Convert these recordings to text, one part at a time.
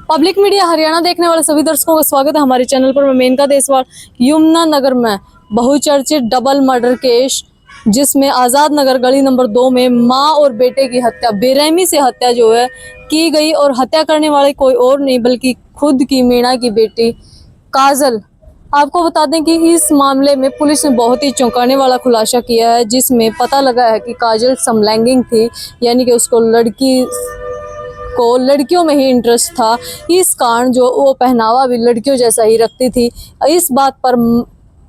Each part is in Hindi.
पब्लिक मीडिया हरियाणा देखने वाले सभी दर्शकों का स्वागत है हमारे चैनल पर। मैं मेनका देसवाल। यमुनानगर में बहुचर्चित डबल मर्डर केस, जिसमें आजाद नगर गली नंबर 2 में मां और बेटे की हत्या, बेरहमी से हत्या जो है की गई। और हत्या करने वाले कोई और नहीं बल्कि खुद की मीणा की बेटी काजल। आपको बता दें कि इस मामले में पुलिस ने बहुत ही चौंकाने वाला खुलासा किया है, जिसमें पता लगा है कि काजल समलैंगिक थी, यानी कि उसको लड़कियों में ही इंटरेस्ट था। इस कारण जो वो पहनावा भी लड़कियों जैसा ही रखती थी। इस बात पर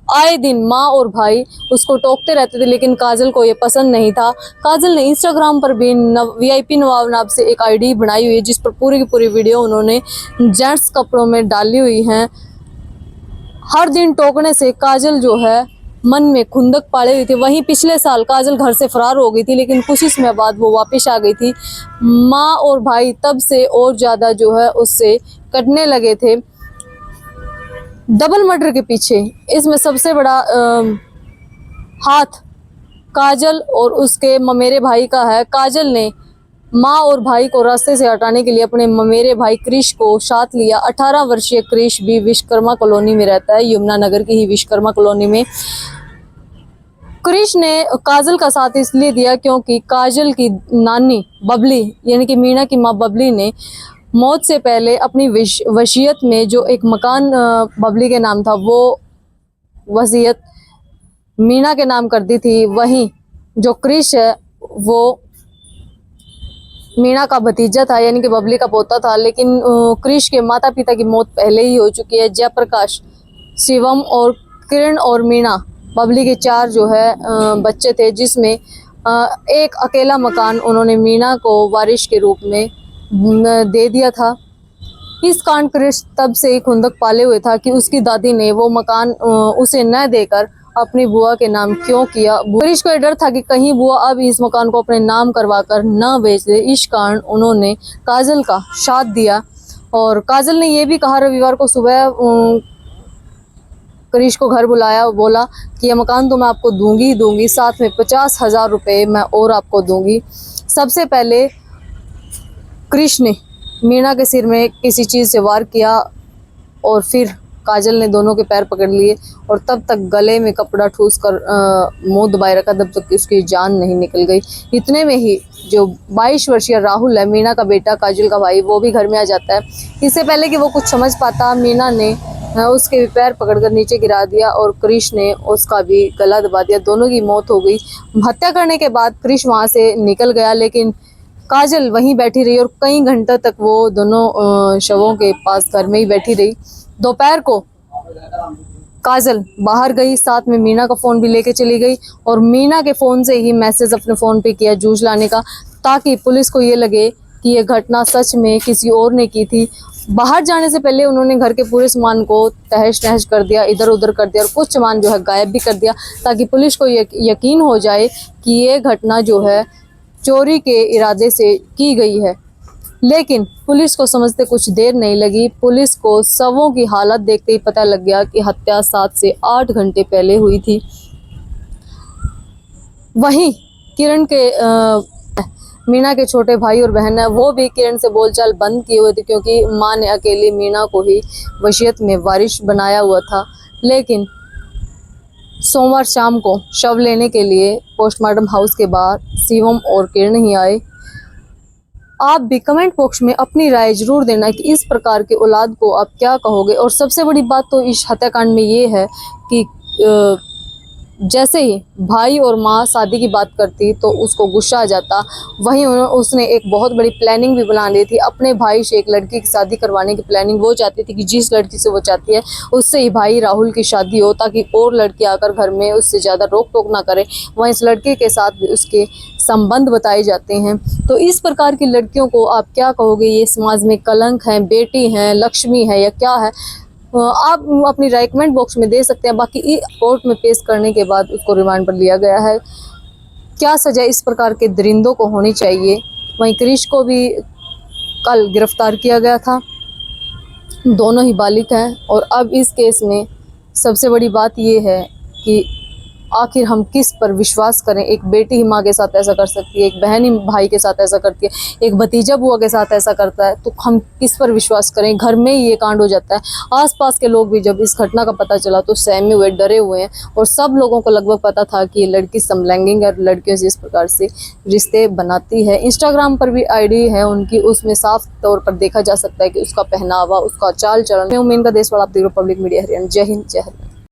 आए दिन माँ और भाई उसको टोकते रहते थे, लेकिन काजल को ये पसंद नहीं था। काजल ने इंस्टाग्राम पर भी VIP नवाब नाम से एक ID बनाई हुई है, जिस पर पूरी की पूरी वीडियो उन्होंने जेंट्स कपड़ों में डाली हुई हैं। हर दिन टोकने से काजल जो है मन में खुंदक पाले हुई थी। वहीं पिछले साल काजल घर से फरार हो गई थी, लेकिन कुछ ही समय बाद वो वापस आ गई थी। माँ और भाई तब से और ज्यादा जो है उससे कटने लगे थे। डबल मर्डर के पीछे इसमें सबसे बड़ा हाथ काजल और उसके ममेरे भाई का है। काजल ने माँ और भाई को रास्ते से हटाने के लिए अपने ममेरे भाई क्रिश को साथ लिया। 18 वर्षीय क्रिश भी विश्वकर्मा कॉलोनी में रहता है, यमुनानगर की ही विश्वकर्मा कॉलोनी में। क्रिश ने काजल का साथ इसलिए दिया क्योंकि काजल की नानी बबली, यानी कि मीणा की माँ बबली ने मौत से पहले अपनी वसीयत में जो एक मकान बबली के नाम था, वो वसीयत मीणा के नाम कर दी थी। वहीं जो क्रिश है वो मीणा का भतीजा था, यानी कि बबली का पोता था। लेकिन क्रिश के माता पिता की मौत पहले ही हो चुकी है। जयप्रकाश, शिवम और किरण और मीणा, बबली के 4 जो है बच्चे थे, जिसमें एक अकेला मकान उन्होंने मीणा को वारिश के रूप में दे दिया था। इस कारण क्रिश तब से ही खुंदक पाले हुए था कि उसकी दादी ने वो मकान उसे न देकर अपनी बुआ के नाम क्यों किया। क्रिश को डर था कि कहीं बुआ अब इस मकान को अपने नाम करवाकर न बेच दे। इस कारण उन्होंने काजल का साथ दिया। और काजल ने यह भी कहा रविवार को सुबह क्रिश को घर बुलाया, बोला कि यह मकान तो मैं आपको दूंगी ही दूंगी, साथ में 50,000 रुपये मैं और आपको दूंगी। सबसे पहले क्रिश ने मीणा के सिर में किसी चीज़ से वार किया और फिर काजल ने दोनों के पैर पकड़ लिए और तब तक गले में कपड़ा ठूस कर मुंह दबाए रखा, तब तक उसकी जान नहीं निकल गई। इतने में ही जो 22 वर्षीय राहुल है, मीणा का बेटा, काजल का भाई, वो भी घर में आ जाता है। इससे पहले कि वो कुछ समझ पाता, मीणा ने उसके भी पैर पकड़कर नीचे गिरा दिया और क्रिश ने उसका भी गला दबा दिया। दोनों की मौत हो गई। हत्या करने के बाद क्रिश वहाँ से निकल गया, लेकिन काजल वहीं बैठी रही और कई घंटों तक वो दोनों शवों के पास घर में ही बैठी रही। दोपहर को काजल बाहर गई, साथ में मीणा का फोन भी लेके चली गई और मीणा के फोन से ही मैसेज अपने फोन पे किया जूझ लाने का, ताकि पुलिस को ये लगे कि ये घटना सच में किसी और ने की थी। बाहर जाने से पहले उन्होंने घर के पूरे सामान को तहस नहस कर दिया, इधर उधर कर दिया और कुछ सामान जो है गायब भी कर दिया, ताकि पुलिस को यकीन हो जाए कि ये घटना जो है चोरी के इरादे से की गई है। लेकिन पुलिस को समझते कुछ देर नहीं लगी। पुलिस को शवों की हालत देखते ही पता लग गया कि हत्या 7 से 8 घंटे पहले हुई थी। वहीं किरण के मीणा के छोटे भाई और बहन है, वो भी किरण से बोलचाल बंद किए हुए थे, क्योंकि माँ ने अकेली मीणा को ही वसीयत में वारिश बनाया हुआ था। लेकिन सोमवार शाम को शव लेने के लिए पोस्टमार्टम हाउस के बाहर शिवम और किरण ही आए। आप भी कमेंट बॉक्स में अपनी राय जरूर देना कि इस प्रकार के औलाद को आप क्या कहोगे। और सबसे बड़ी बात तो इस हत्याकांड में ये है कि जैसे ही भाई और माँ शादी की बात करती तो उसको गुस्सा आ जाता। वहीं उसने एक बहुत बड़ी प्लानिंग भी बना ली थी। अपने भाई से एक लड़की की शादी करवाने की प्लानिंग वो चाहती थी कि जिस लड़की से वो चाहती है उससे ही भाई राहुल की शादी हो, ताकि और लड़की आकर घर में उससे ज़्यादा रोक टोक ना करे। वहीं इस लड़के के साथ भी उसके संबंध बताए जाते हैं। तो इस प्रकार की लड़कियों को आप क्या कहोगे? ये समाज में कलंक है, बेटी है, लक्ष्मी है या क्या है? आप अपनी राय कमेंट बॉक्स में दे सकते हैं। बाकी कोर्ट में पेश करने के बाद उसको रिमांड पर लिया गया है। क्या सजा इस प्रकार के दरिंदों को होनी चाहिए? वहीं क्रिश को भी कल गिरफ्तार किया गया था। दोनों ही बालिग हैं और अब इस केस में सबसे बड़ी बात यह है कि आखिर हम किस पर विश्वास करें। एक बेटी ही माँ के साथ ऐसा कर सकती है, एक बहन ही भाई के साथ ऐसा करती है, एक भतीजा बुआ के साथ ऐसा करता है, तो हम किस पर विश्वास करें। घर में ही ये कांड हो जाता है। आसपास के लोग भी जब इस घटना का पता चला तो सहमे हुए, डरे हुए हैं, और सब लोगों को लगभग पता था कि ये लड़की समलैंगिक है, लड़कियों से इस प्रकार से रिश्ते बनाती है। इंस्टाग्राम पर भी आईडी है उनकी, उसमें साफ तौर पर देखा जा सकता है कि उसका पहनावा, उसका चाल चलन। मैं उम्मीद का देश वाला, आप देख रहे हो पब्लिक मीडिया हरियाणा। जय हिंद, जय हरियाणा।